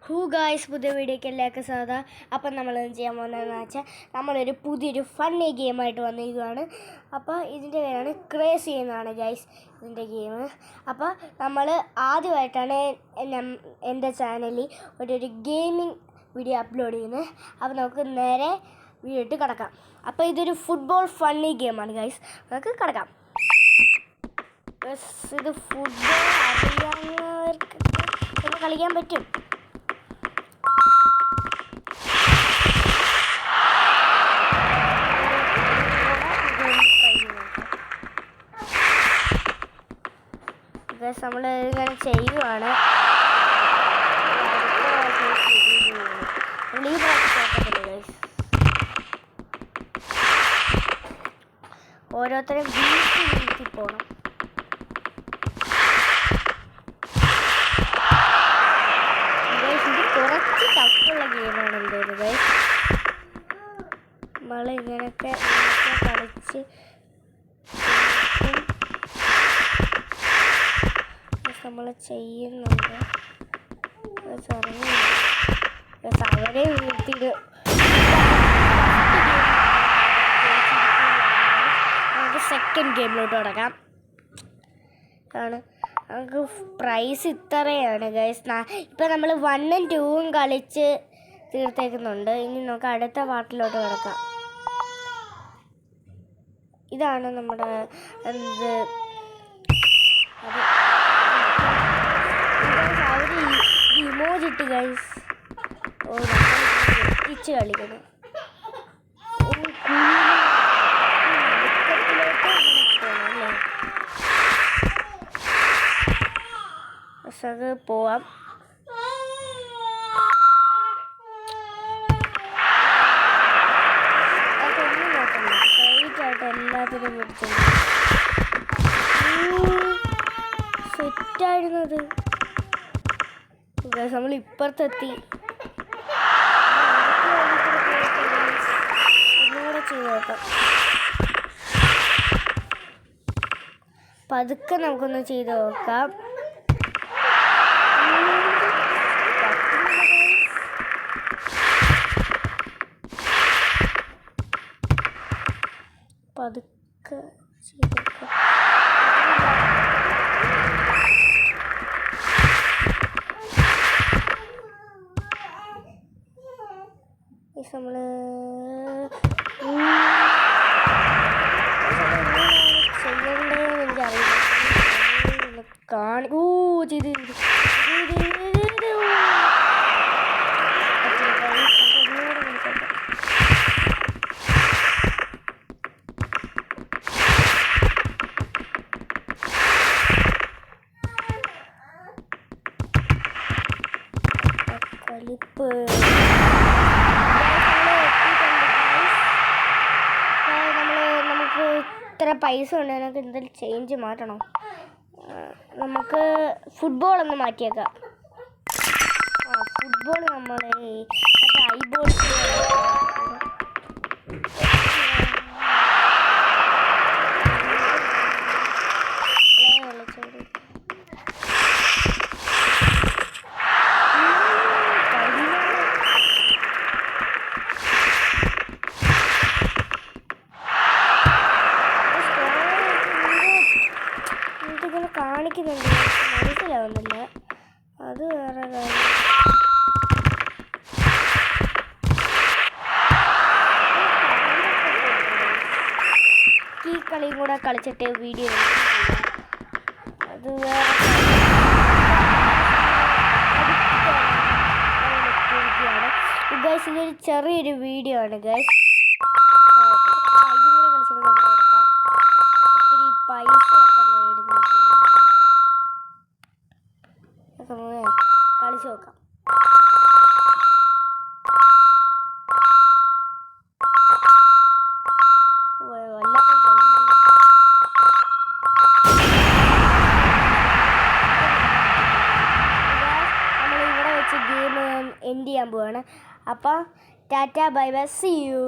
Guys, പുതിയ വീഡിയോക്ക് എല്ലാവർക്കും സ്വാഗതം. അപ്പം നമ്മളെന്ത് ചെയ്യാൻ പോകുന്നതെന്ന് വെച്ചാൽ നമ്മളൊരു പുതിയൊരു ഫണ്ണി ഗെയിമായിട്ട് വന്നിരിക്കുകയാണ്. അപ്പോൾ ഇതിൻ്റെ പേരാണ് ക്രേസി എന്നാണ് ഗായ്സ് ഇതിൻ്റെ ഗെയിം. അപ്പോൾ നമ്മൾ ആദ്യമായിട്ടാണ് എൻ്റെ ചാനലിൽ ഒരു ഗെയിമിംഗ് വീഡിയോ അപ്ലോഡ് ചെയ്യുന്നത്. അപ്പോൾ നമുക്ക് നേരെ വീഡിയോ ഇട്ട് കിടക്കാം. അപ്പോൾ ഇതൊരു ഫുട്ബോൾ ഫണ്ണി ഗെയിമാണ് ഗായ്സ്. നമുക്ക് കിടക്കാം. ഇത് ഫുട്ബോൾ അറിയാവുന്നവർക്ക് കളിക്കാൻ പറ്റും. നമ്മൾ ഇങ്ങനെ ചെയ്യുവാണ്. ഓരോരുത്തരും വീട്ടിൽ പോകണം. ഇത് കുറച്ച് ടഫുള്ള ഗെയിമാണ് എന്തോന്നത്. നമ്മളിങ്ങനൊക്കെ കളിച്ച് നമ്മൾ ചെയ്യുന്നുണ്ട്. അവരെ വീട്ടിൽ നമുക്ക് സെക്കൻഡ് ഗെയിമിലോട്ട് തുടങ്ങാം. നമുക്ക് പ്രൈസ് ഇത്രയാണ് ഗൈസ്. ഇപ്പം നമ്മൾ 1ഉം 2ഉം കളിച്ച് തീർത്തേക്കുന്നുണ്ട്. ഇനി നമുക്ക് അടുത്ത പാട്ടിലോട്ട് കിടക്കാം. ഇതാണ് നമ്മുടെ ഇമോജിട്ട് ഗൈസ്. എത്തിച്ച് കളിക്കണം. അത് പോവാം. അതൊന്നും നോക്കണ്ട. സ്ട്രൈറ്റായിട്ട് എല്ലാത്തിനും പിടിച്ചു. സെറ്റായിരുന്നത്. നമ്മൾ ഇപ്പുറത്തെത്തി. ഒന്നുകൂടെ ചെയ്ത് നോക്കാം. പതുക്കെ നമുക്കൊന്ന് ചെയ്ത് നോക്കാം. പതുക്കെ ചെയ്ത് നോക്കാം. നമ്മൾ ചെയ്യണ്ടേന്ന് എനിക്കറിയില്ല. ചെയ്ത് കളിപ്പ്. ഇത്ര പൈസ ഉണ്ട്. നമുക്ക് എന്തെങ്കിലും ചേഞ്ച് മാറ്റണം. നമുക്ക് ഫുട്ബോളൊന്ന് മാറ്റിയേക്കാം. ഫുട്ബോൾ നമ്മൾ മറ്റേ ഐബോൾ കാണിക്കുന്നുണ്ട്. മനസ്സിലാവുന്നില്ല. അത് വേറെ കാര്യം. ഈ കളിയും കൂടെ കളിച്ചിട്ട് വീഡിയോ അത് വേറെ. ഗൈസ്, ഇതൊരു ചെറിയൊരു വീഡിയോ ആണ് ഗൈസ്. ഇതും കൂടെ കളിച്ചിട്ട് ഒത്തിരി പൈസ ഒക്കെ നേടുന്നു. കളിച്ചു നോക്കാം. നമ്മളിവിടെ വെച്ച് ഗെയിം എൻഡ് ചെയ്യാൻ പോവാണ്. അപ്പം ടാറ്റ, ബൈ ബൈ, സീ യു.